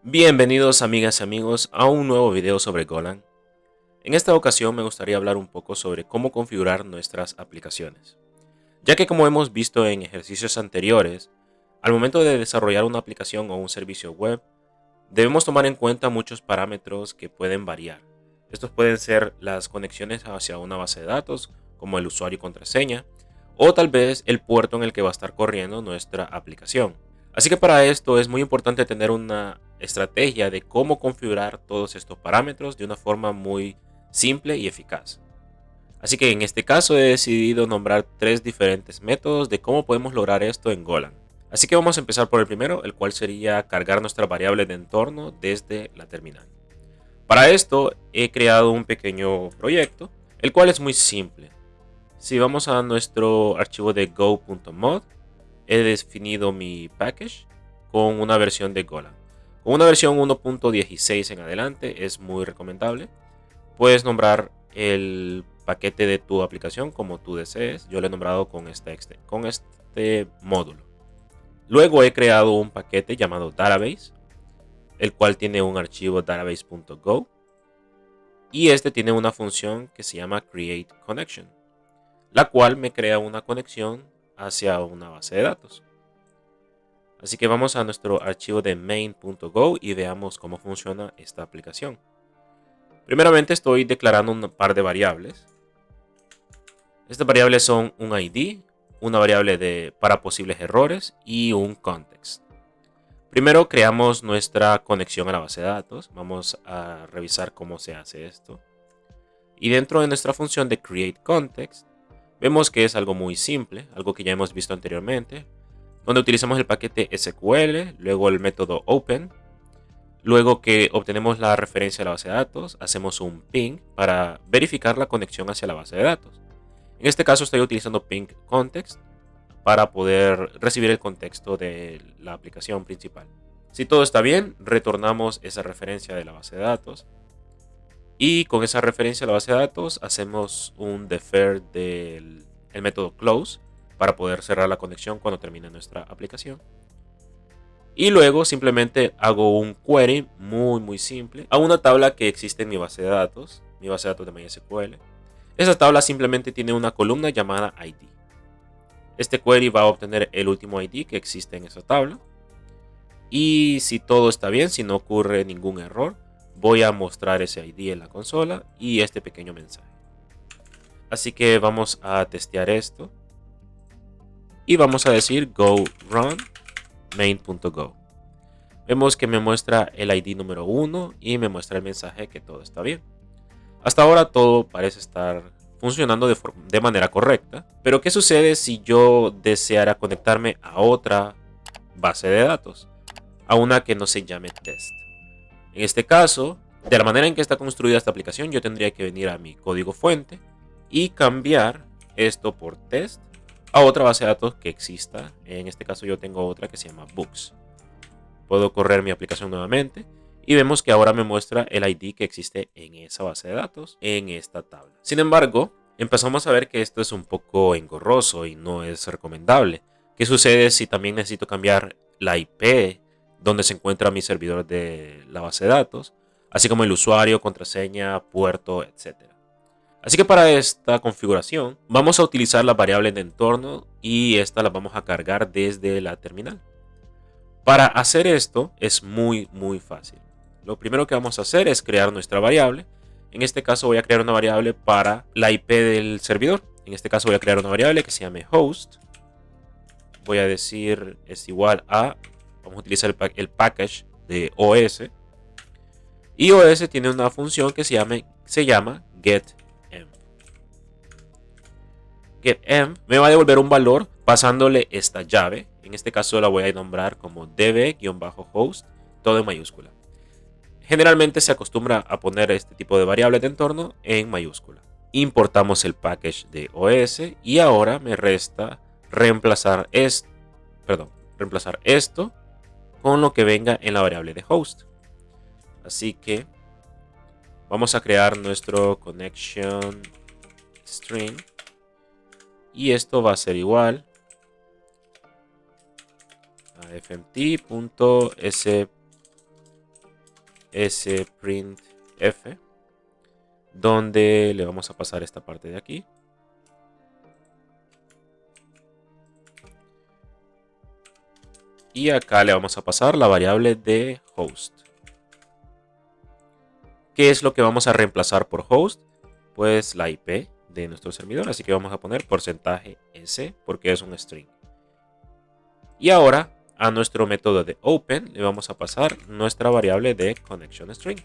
Bienvenidos amigas y amigos a un nuevo video sobre Golang. En esta ocasión me gustaría hablar un poco sobre cómo configurar nuestras aplicaciones, ya que como hemos visto en ejercicios anteriores, al momento de desarrollar una aplicación o un servicio web, debemos tomar en cuenta muchos parámetros que pueden variar. Estos pueden ser las conexiones hacia una base de datos, como el usuario y contraseña, o tal vez el puerto en el que va a estar corriendo nuestra aplicación. Así que para esto es muy importante tener una estrategia de cómo configurar todos estos parámetros de una forma muy simple y eficaz. Así que en este caso he decidido nombrar tres diferentes métodos de cómo podemos lograr esto en Golang. Así que vamos a empezar por el primero, el cual sería cargar nuestra variable de entorno desde la terminal. Para esto he creado un pequeño proyecto, el cual es muy simple. Si vamos a nuestro archivo de go.mod, he definido mi package con una versión de Golang. Con una versión 1.16 en adelante es muy recomendable. Puedes nombrar el paquete de tu aplicación como tú desees. Yo lo he nombrado con este módulo. Luego he creado un paquete llamado database, el cual tiene un archivo database.go y este tiene una función que se llama create connection, la cual me crea una conexión hacia una base de datos. Así que vamos a nuestro archivo de main.go y veamos cómo funciona esta aplicación. Primeramente estoy declarando un par de variables. Estas variables son un ID, una variable para posibles errores y un context. Primero creamos nuestra conexión a la base de datos. Vamos a revisar cómo se hace esto. Y dentro de nuestra función de create context, vemos que es algo muy simple, algo que ya hemos visto anteriormente, donde utilizamos el paquete SQL, luego el método open. Luego que obtenemos la referencia a la base de datos, hacemos un ping para verificar la conexión hacia la base de datos. En este caso estoy utilizando ping context para poder recibir el contexto de la aplicación principal. Si todo está bien, retornamos esa referencia de la base de datos. Y con esa referencia a la base de datos hacemos un defer del método close para poder cerrar la conexión cuando termine nuestra aplicación. Y luego simplemente hago un query muy simple a una tabla que existe en mi base de datos de MySQL. Esa tabla simplemente tiene una columna llamada ID. Este query va a obtener el último ID que existe en esa tabla. Y si todo está bien, si no ocurre ningún error, voy a mostrar ese ID en la consola y este pequeño mensaje. Así que vamos a testear esto. Y vamos a decir go run main.go. Vemos que me muestra el ID número 1 y me muestra el mensaje que todo está bien. Hasta ahora todo parece estar funcionando de manera correcta, pero ¿qué sucede si yo deseara conectarme a otra base de datos? A una que no se llame test. En este caso, de la manera en que está construida esta aplicación, yo tendría que venir a mi código fuente y cambiar esto por test a otra base de datos que exista. En este caso yo tengo otra que se llama books. Puedo correr mi aplicación nuevamente y vemos que ahora me muestra el ID que existe en esa base de datos, en esta tabla. Sin embargo, empezamos a ver que esto es un poco engorroso y no es recomendable. ¿Qué sucede si también necesito cambiar la IP donde se encuentra mi servidor de la base de datos, así como el usuario, contraseña, puerto, etcétera? Así que para esta configuración vamos a utilizar la variable de entorno y esta la vamos a cargar desde la terminal. Para hacer esto es muy fácil. Lo primero que vamos a hacer es crear nuestra variable. En este caso voy a crear una variable para la IP del servidor. En este caso voy a crear una variable que se llame host. Voy a decir es igual a, vamos a utilizar el package de OS. Y OS tiene una función que se llama getEnv. GetEnv me va a devolver un valor pasándole esta llave. En este caso la voy a nombrar como db-host, todo en mayúscula. Generalmente se acostumbra a poner este tipo de variables de entorno en mayúscula. Importamos el package de OS y ahora me resta reemplazar esto con lo que venga en la variable de host. Así que vamos a crear nuestro connection string y esto va a ser igual a fmt.s sprintf, donde le vamos a pasar esta parte de aquí. Y acá le vamos a pasar la variable de host. ¿Qué es lo que vamos a reemplazar por host? Pues la IP de nuestro servidor. Así que vamos a poner %s porque es un string. Y ahora a nuestro método de open le vamos a pasar nuestra variable de connection string.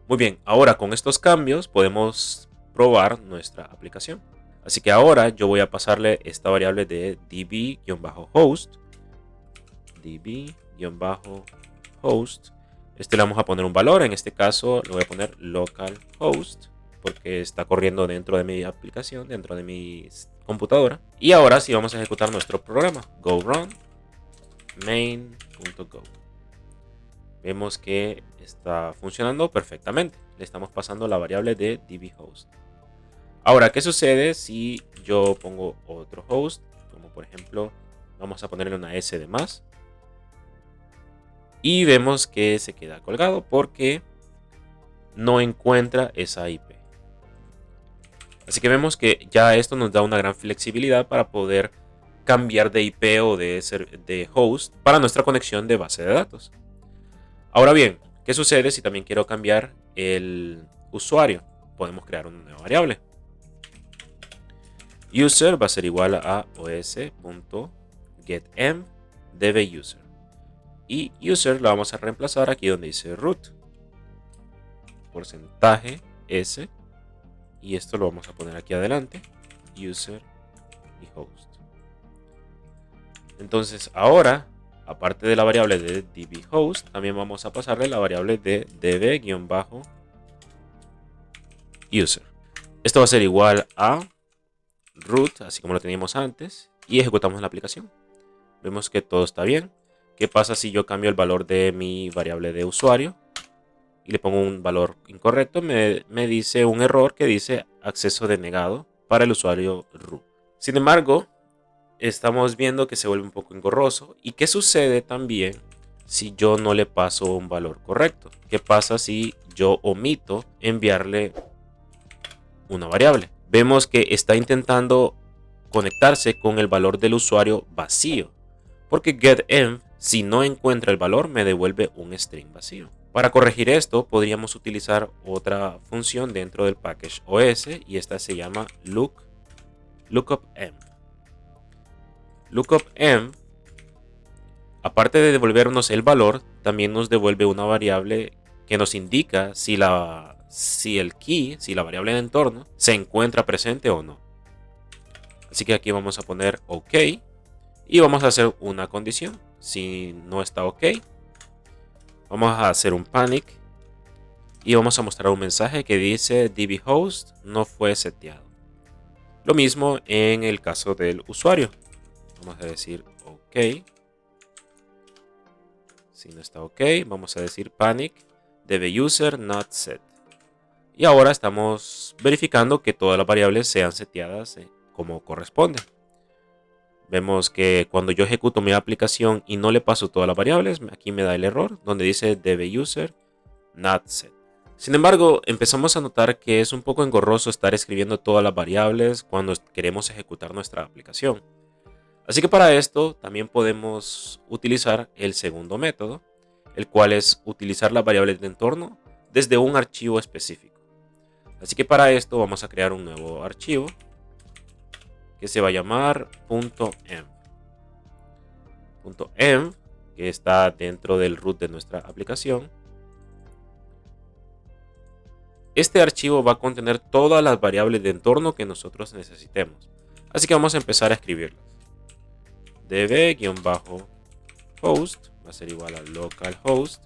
Muy bien, ahora con estos cambios podemos probar nuestra aplicación. Así que ahora yo voy a pasarle esta variable de db-host. db-host. Le vamos a poner un valor. En este caso le voy a poner localhost porque está corriendo dentro de mi aplicación, dentro de mi computadora. Y ahora sí vamos a ejecutar nuestro programa. Go run main.go. Vemos que está funcionando perfectamente. Le estamos pasando la variable de db-host. Ahora, ¿qué sucede si yo pongo otro host? Como por ejemplo, vamos a ponerle una S de más. Y vemos que se queda colgado porque no encuentra esa IP. Así que vemos que ya esto nos da una gran flexibilidad para poder cambiar de IP o de host para nuestra conexión de base de datos. Ahora bien, ¿qué sucede si también quiero cambiar el usuario? Podemos crear una nueva variable. User va a ser igual a os.getEnv dbUser. Y user lo vamos a reemplazar aquí donde dice root. %s. Y esto lo vamos a poner aquí adelante. User y host. Entonces ahora, aparte de la variable de dbHost, también vamos a pasarle la variable de db-user. Esto va a ser igual a root, así como lo teníamos antes, y ejecutamos la aplicación. Vemos que todo está bien. ¿Qué pasa si yo cambio el valor de mi variable de usuario y le pongo un valor incorrecto? Me dice un error que dice acceso denegado para el usuario root. Sin embargo, estamos viendo que se vuelve un poco engorroso. ¿Y qué sucede también si yo no le paso un valor correcto? ¿Qué pasa si yo omito enviarle una variable? Vemos que está intentando conectarse con el valor del usuario vacío, porque getEnv, si no encuentra el valor, me devuelve un string vacío. Para corregir esto, podríamos utilizar otra función dentro del package OS y esta se llama lookupenv. Lookupenv, aparte de devolvernos el valor, también nos devuelve una variable que nos indica si la variable de entorno se encuentra presente o no. Así que aquí vamos a poner OK y vamos a hacer una condición. Si no está OK, vamos a hacer un panic y vamos a mostrar un mensaje que dice dbHost no fue seteado. Lo mismo en el caso del usuario. Vamos a decir OK. Si no está OK, vamos a decir panic dbUser not set. Y ahora estamos verificando que todas las variables sean seteadas como corresponde. Vemos que cuando yo ejecuto mi aplicación y no le paso todas las variables, aquí me da el error donde dice dbUser not set. Sin embargo, empezamos a notar que es un poco engorroso estar escribiendo todas las variables cuando queremos ejecutar nuestra aplicación. Así que para esto también podemos utilizar el segundo método, el cual es utilizar las variables de entorno desde un archivo específico. Así que para esto vamos a crear un nuevo archivo que se va a llamar .env. .env, que está dentro del root de nuestra aplicación. Este archivo va a contener todas las variables de entorno que nosotros necesitemos. Así que vamos a empezar a escribirlas. db-host va a ser igual a localhost.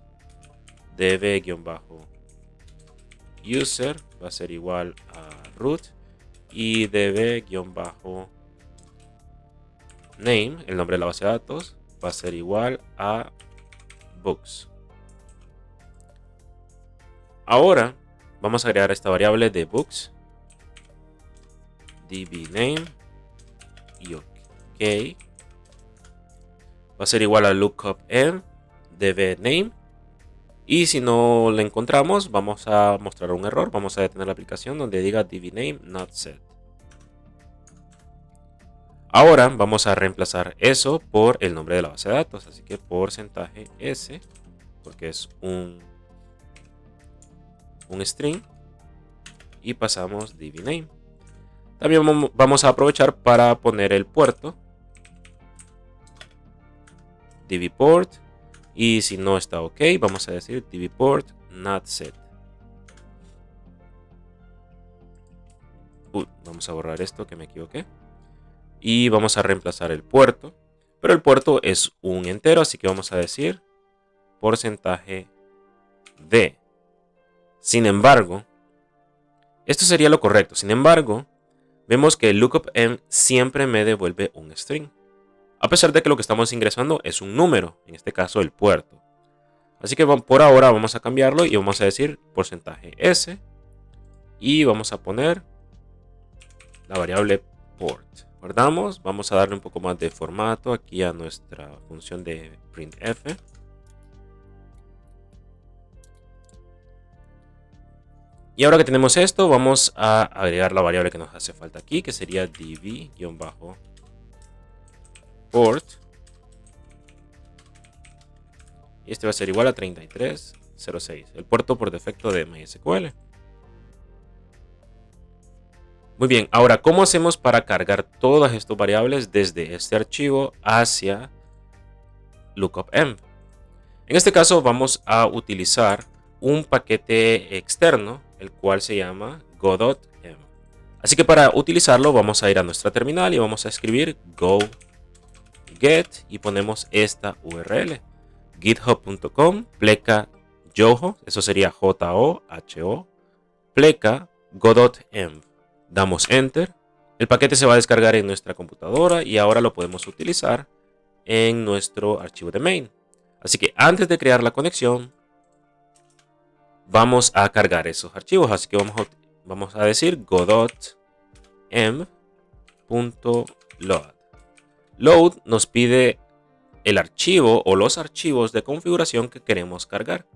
db-user va a ser igual a root. Y db-name, el nombre de la base de datos, va a ser igual a books. Ahora vamos a agregar esta variable de books, dbName y OK. Va a ser igual a lookupenv dbName Y si no la encontramos, vamos a mostrar un error. Vamos a detener la aplicación donde diga dbName not set. Ahora vamos a reemplazar eso por el nombre de la base de datos. Así que porcentaje S, porque es un string, y pasamos dbName. También vamos a aprovechar para poner el puerto, dbPort, y si no está ok, vamos a decir dbPort not set. Vamos a borrar esto que me equivoqué. Y vamos a reemplazar el puerto, pero el puerto es un entero, así que vamos a decir porcentaje D. Sin embargo, esto sería lo correcto. Sin embargo, vemos que el lookup-m siempre me devuelve un string, a pesar de que lo que estamos ingresando es un número, en este caso el puerto. Así que por ahora vamos a cambiarlo y vamos a decir porcentaje S, y vamos a poner la variable port. Guardamos, vamos a darle un poco más de formato aquí a nuestra función de printf. Y ahora que tenemos esto, vamos a agregar la variable que nos hace falta aquí, que sería db-port. Y este va a ser igual a 3306, el puerto por defecto de MySQL. Muy bien, ahora, ¿cómo hacemos para cargar todas estas variables desde este archivo hacia lookup-m? En este caso vamos a utilizar un paquete externo, el cual se llama go.m. Así que para utilizarlo vamos a ir a nuestra terminal y vamos a escribir go get y ponemos esta URL, github.com pleca yoho, eso sería JOHO, pleca go.m. Damos enter, el paquete se va a descargar en nuestra computadora y ahora lo podemos utilizar en nuestro archivo de main. Así que antes de crear la conexión, vamos a cargar esos archivos. Así que vamos a decir go.m.load. Load nos pide el archivo o los archivos de configuración que queremos cargar.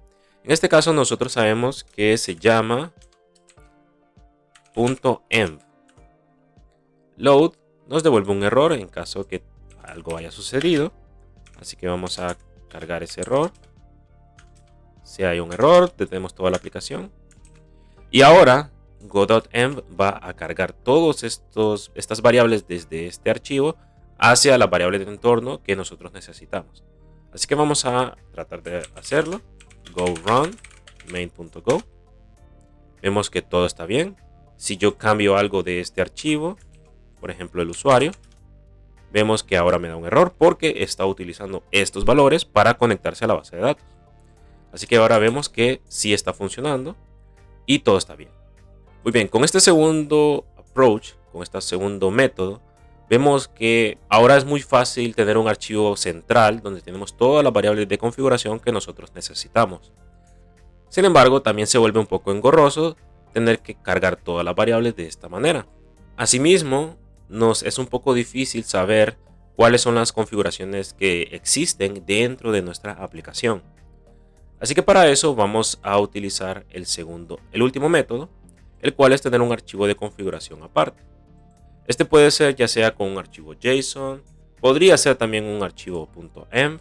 En este caso nosotros sabemos que se llama .env. Load nos devuelve un error en caso que algo haya sucedido. Así que vamos a cargar ese error. Si hay un error, detenemos toda la aplicación. Y ahora go.env va a cargar todas estas variables desde este archivo hacia las variables de entorno que nosotros necesitamos. Así que vamos a tratar de hacerlo. Go run main.go. Vemos que todo está bien. Si yo cambio algo de este archivo, por ejemplo el usuario, vemos que ahora me da un error porque está utilizando estos valores para conectarse a la base de datos. Así que ahora vemos que sí está funcionando y todo está bien. Muy bien, con este segundo approach, con este segundo método, vemos que ahora es muy fácil tener un archivo central donde tenemos todas las variables de configuración que nosotros necesitamos. Sin embargo, también se vuelve un poco engorroso tener que cargar todas las variables de esta manera. Asimismo, nos es un poco difícil saber cuáles son las configuraciones que existen dentro de nuestra aplicación. Así que para eso vamos a utilizar el último método, el cual es tener un archivo de configuración aparte. Este puede ser ya sea con un archivo JSON, podría ser también un archivo .env,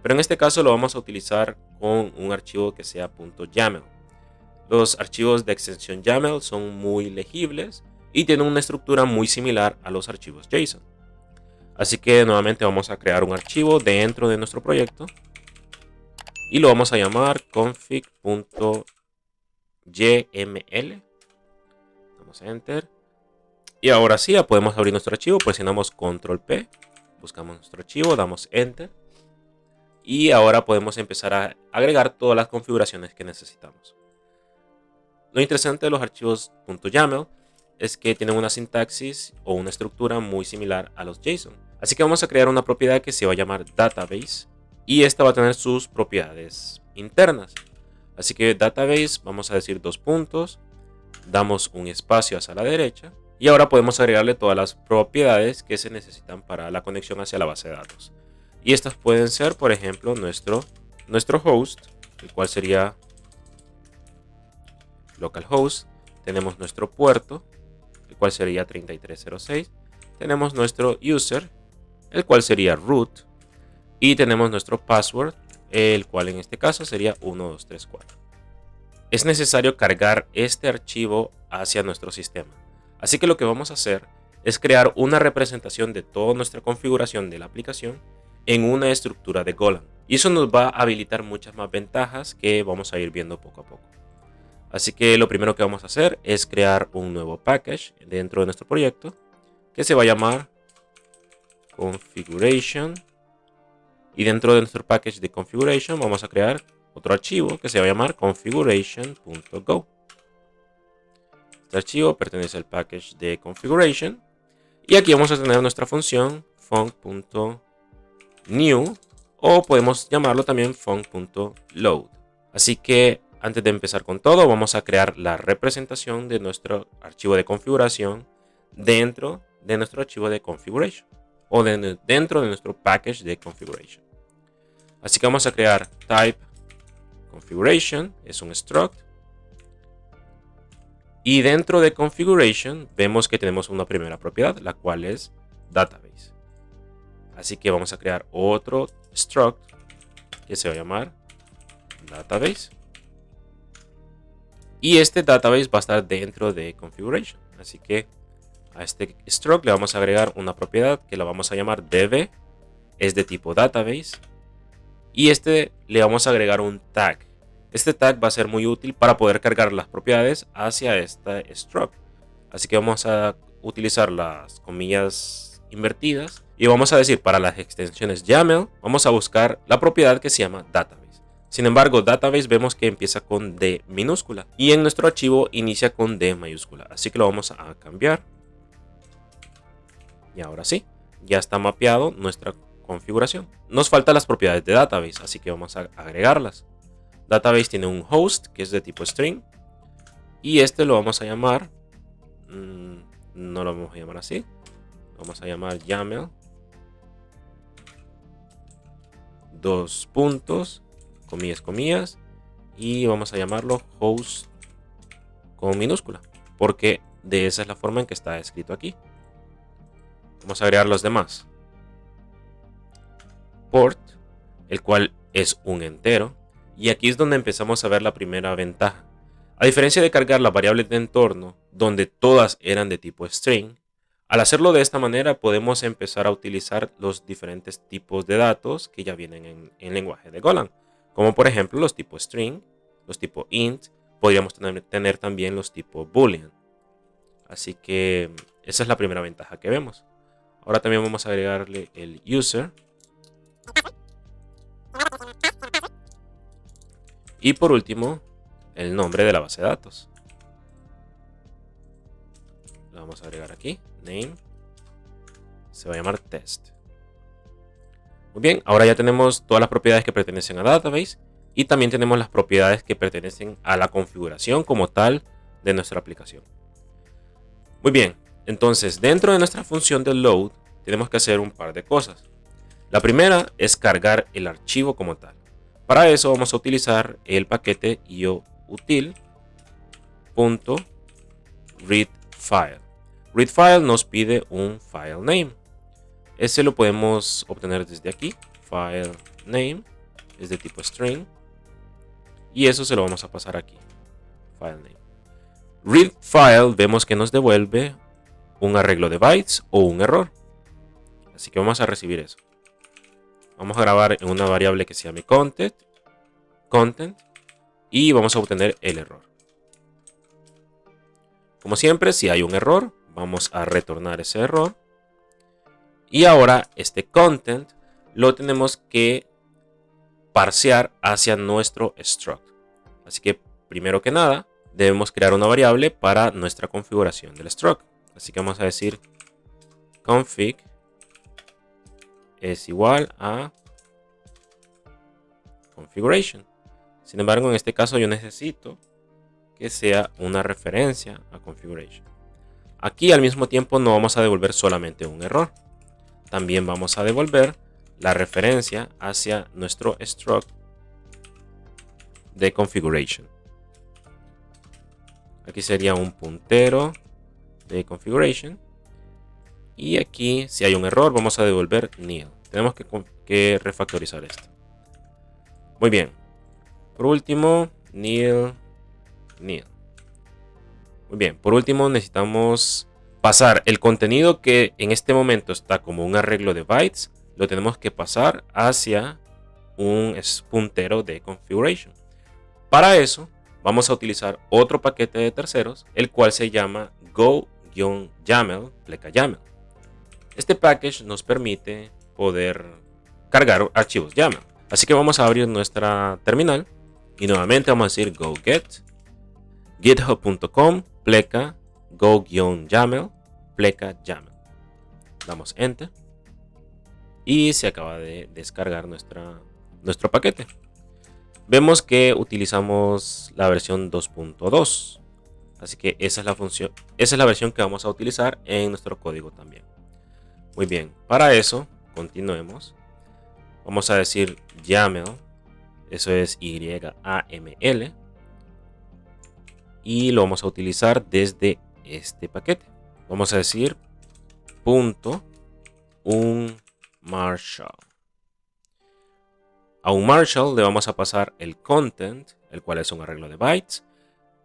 pero en este caso lo vamos a utilizar con un archivo que sea .yaml. Los archivos de extensión YAML son muy legibles y tienen una estructura muy similar a los archivos JSON. Así que nuevamente vamos a crear un archivo dentro de nuestro proyecto y lo vamos a llamar config.yml. Damos enter. Y ahora sí, ya podemos abrir nuestro archivo. Presionamos control P, buscamos nuestro archivo, damos enter. Y ahora podemos empezar a agregar todas las configuraciones que necesitamos. Lo interesante de los archivos .yaml es que tienen una sintaxis o una estructura muy similar a los JSON. Así que vamos a crear una propiedad que se va a llamar database y esta va a tener sus propiedades internas. Así que database, vamos a decir 2 puntos, damos un espacio hacia la derecha y ahora podemos agregarle todas las propiedades que se necesitan para la conexión hacia la base de datos. Y estas pueden ser, por ejemplo, nuestro host, el cual sería localhost. Tenemos nuestro puerto, el cual sería 3306. Tenemos nuestro user, el cual sería root. Y tenemos nuestro password, el cual en este caso sería 1234. Es necesario cargar este archivo hacia nuestro sistema. Así que lo que vamos a hacer es crear una representación de toda nuestra configuración de la aplicación en una estructura de Golang. Y eso nos va a habilitar muchas más ventajas que vamos a ir viendo poco a poco. Así que lo primero que vamos a hacer es crear un nuevo package dentro de nuestro proyecto que se va a llamar configuration. Y dentro de nuestro package de configuration vamos a crear otro archivo que se va a llamar configuration.go. Este archivo pertenece al package de configuration. Y aquí vamos a tener nuestra función func.new, o podemos llamarlo también func.load. Así que antes de empezar con todo, vamos a crear la representación de nuestro archivo de configuración dentro de nuestro archivo de configuration, o dentro de nuestro package de configuration. Así que vamos a crear type configuration, es un struct. Y dentro de configuration vemos que tenemos una primera propiedad, la cual es database. Así que vamos a crear otro struct que se va a llamar database. Y este database va a estar dentro de configuration. Así que a este struct le vamos a agregar una propiedad que la vamos a llamar db, es de tipo database. Y le vamos a agregar un tag. Este tag va a ser muy útil para poder cargar las propiedades hacia esta struct. Así que vamos a utilizar las comillas invertidas. Y vamos a decir, para las extensiones YAML, vamos a buscar la propiedad que se llama database. Sin embargo, database vemos que empieza con D minúscula. Y en nuestro archivo inicia con D mayúscula. Así que lo vamos a cambiar. Y ahora sí, ya está mapeado nuestra configuración. Nos faltan las propiedades de database, así que vamos a agregarlas. Database tiene un host que es de tipo string. Y este lo vamos a llamar, no lo vamos a llamar así, lo vamos a llamar YAML, dos puntos, comillas, comillas, y vamos a llamarlo host con minúscula, porque de esa es la forma en que está escrito aquí. Vamos a agregar los demás. Port, el cual es un entero, y aquí es donde empezamos a ver la primera ventaja. A diferencia de cargar las variables de entorno, donde todas eran de tipo string, al hacerlo de esta manera podemos empezar a utilizar los diferentes tipos de datos que ya vienen en lenguaje de Golang, como por ejemplo los tipos string, los tipos int, podríamos tener también los tipos boolean. Así que esa es la primera ventaja que vemos. Ahora también vamos a agregarle el user. Y por último, el nombre de la base de datos. Lo vamos a agregar aquí, name. Se va a llamar test. Muy bien, ahora ya tenemos todas las propiedades que pertenecen a database y también tenemos las propiedades que pertenecen a la configuración como tal de nuestra aplicación. Muy bien, entonces dentro de nuestra función de load tenemos que hacer un par de cosas. La primera es cargar el archivo como tal. Para eso vamos a utilizar el paquete io.readFile. ReadFile nos pide un file name. Ese lo podemos obtener desde aquí. File name es de tipo string. Y eso se lo vamos a pasar aquí. File name. ReadFile vemos que nos devuelve un arreglo de bytes o un error. Así que vamos a recibir eso. Vamos a grabar en una variable que se llame content y vamos a obtener el error. Como siempre, si hay un error, vamos a retornar ese error. Y ahora este content lo tenemos que parsear hacia nuestro struct. Así que primero que nada, debemos crear una variable para nuestra configuración del struct. Así que vamos a decir config es igual a configuration. Sin embargo, en este caso yo necesito que sea una referencia a configuration. Aquí al mismo tiempo no vamos a devolver solamente un error. También vamos a devolver la referencia hacia nuestro struct de configuration. Aquí sería un puntero de configuration. Y aquí, si hay un error, vamos a devolver nil. Tenemos que refactorizar esto. Muy bien. Por último, nil. Muy bien. Por último, necesitamos pasar el contenido que en este momento está como un arreglo de bytes. Lo tenemos que pasar hacia un puntero de configuration. Para eso, vamos a utilizar otro paquete de terceros, el cual se llama go-yaml pleca-yaml. Este package nos permite poder cargar archivos YAML. Así que vamos a abrir nuestra terminal y nuevamente vamos a decir go get github.com pleca go-yaml pleca yaml. Damos enter y se acaba de descargar nuestro paquete. Vemos que utilizamos la versión 2.2, así que esa es la versión que vamos a utilizar en nuestro código también. Muy bien, para eso continuemos. Vamos a decir YAML, eso es YAML, y lo vamos a utilizar desde este paquete. Vamos a decir .unMarshal. A un Marshal le vamos a pasar el content, el cual es un arreglo de bytes,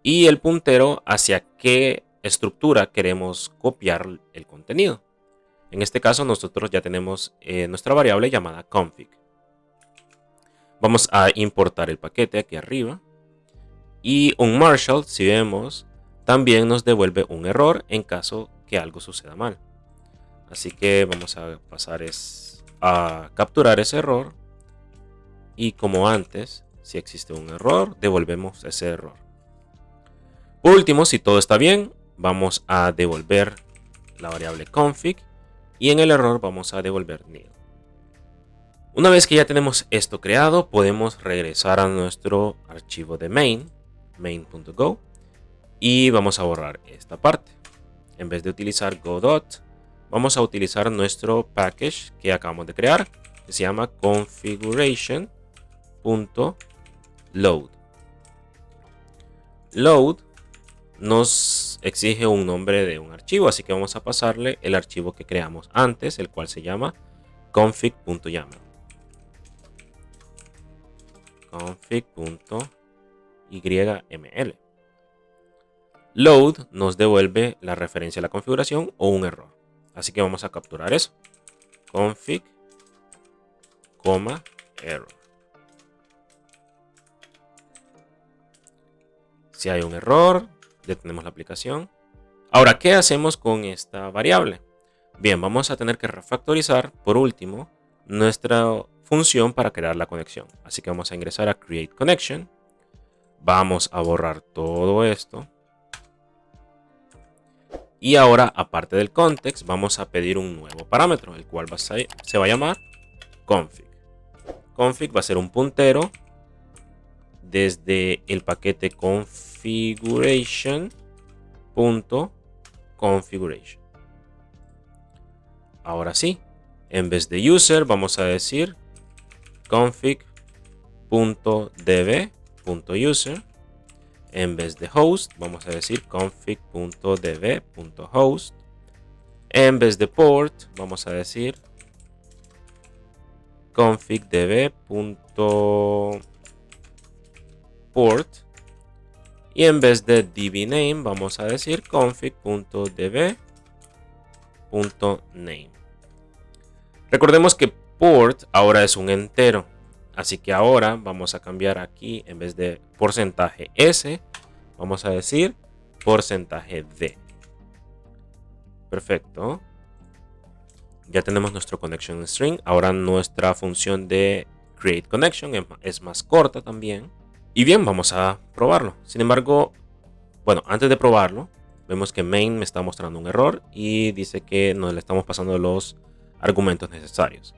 y el puntero hacia qué estructura queremos copiar el contenido. En este caso nosotros ya tenemos nuestra variable llamada config. Vamos a importar el paquete aquí arriba. Y un Marshal, si vemos, también nos devuelve un error en caso que algo suceda mal. Así que vamos a pasar a capturar ese error. Y como antes, si existe un error, devolvemos ese error. Por último, si todo está bien, vamos a devolver la variable config. Y en el error vamos a devolver nil. Una vez que ya tenemos esto creado, podemos regresar a nuestro archivo de main.go, y vamos a borrar esta parte. En vez de utilizar go.dot, vamos a utilizar nuestro package que acabamos de crear, que se llama configuration.load. Load nos exige un nombre de un archivo, así que vamos a pasarle el archivo que creamos antes, el cual se llama config.yaml. config.yml. Load nos devuelve la referencia a la configuración o un error, así que vamos a capturar eso. Config, error. Si hay un error, detenemos la aplicación. Ahora, ¿qué hacemos con esta variable? Bien, vamos a tener que refactorizar por último nuestra función para crear la conexión. Así que vamos a ingresar a Create Connection. Vamos a borrar todo esto. Y ahora, aparte del context, vamos a pedir un nuevo parámetro, el cual se va a llamar config. Config va a ser un puntero desde el paquete configuration.configuration. Ahora sí, en vez de user vamos a decir config.db.user. En vez de host vamos a decir config.db.host. En vez de port vamos a decir config.db.port. Y en vez de dbname vamos a decir config.db.name. Recordemos que port ahora es un entero, así que ahora vamos a cambiar aquí, en vez de porcentaje %, vamos a decir porcentaje %d. Perfecto. Ya tenemos nuestro connection string. Ahora nuestra función de create connection es más corta también. Y bien, vamos a probarlo. Sin embargo, bueno, antes de probarlo, vemos que main me está mostrando un error y dice que no le estamos pasando los argumentos necesarios.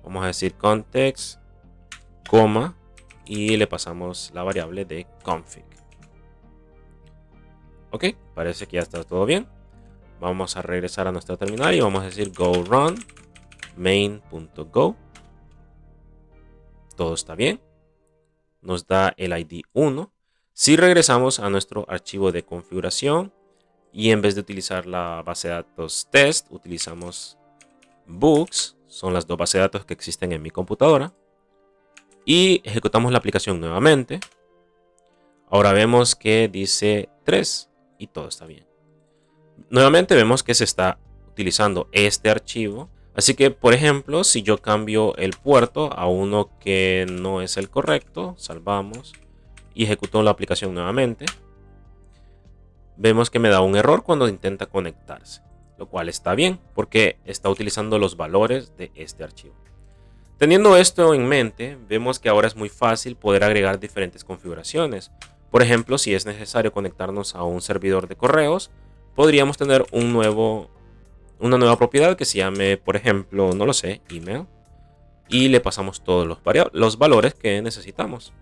Vamos a decir context, coma, y le pasamos la variable de config. Ok, parece que ya está todo bien. Vamos a regresar a nuestra terminal y vamos a decir go run main.go. Todo está bien. nos da el ID 1. Si regresamos a nuestro archivo de configuración y en vez de utilizar la base de datos test, utilizamos books, son las dos bases de datos que existen en mi computadora, y ejecutamos la aplicación nuevamente. Ahora vemos que dice 3 y todo está bien. Nuevamente vemos que se está utilizando este archivo. Así que, por ejemplo, si yo cambio el puerto a uno que no es el correcto, salvamos y ejecuto la aplicación nuevamente, vemos que me da un error cuando intenta conectarse, lo cual está bien porque está utilizando los valores de este archivo. Teniendo esto en mente, vemos que ahora es muy fácil poder agregar diferentes configuraciones. Por ejemplo, si es necesario conectarnos a un servidor de correos, podríamos tener una nueva propiedad que se llame, por ejemplo, no lo sé, email, y le pasamos todos los valores que necesitamos,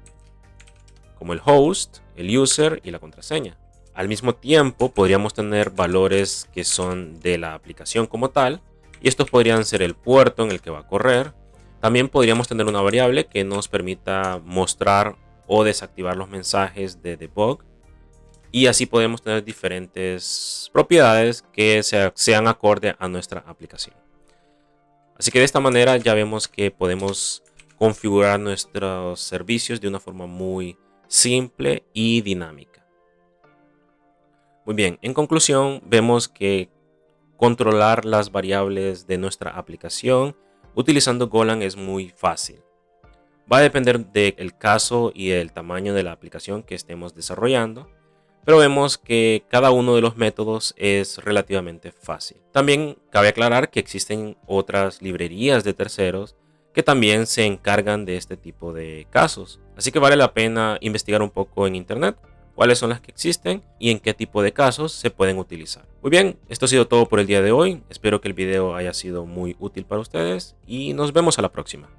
como el host, el user y la contraseña. Al mismo tiempo, podríamos tener valores que son de la aplicación como tal, y estos podrían ser el puerto en el que va a correr. También podríamos tener una variable que nos permita mostrar o desactivar los mensajes de debug. Y así podemos tener diferentes propiedades que sean acorde a nuestra aplicación. Así que de esta manera ya vemos que podemos configurar nuestros servicios de una forma muy simple y dinámica. Muy bien, en conclusión vemos que controlar las variables de nuestra aplicación utilizando Golang es muy fácil. Va a depender del caso y el tamaño de la aplicación que estemos desarrollando, pero vemos que cada uno de los métodos es relativamente fácil. También cabe aclarar que existen otras librerías de terceros que también se encargan de este tipo de casos. Así que vale la pena investigar un poco en internet cuáles son las que existen y en qué tipo de casos se pueden utilizar. Muy bien, esto ha sido todo por el día de hoy. Espero que el video haya sido muy útil para ustedes y nos vemos a la próxima.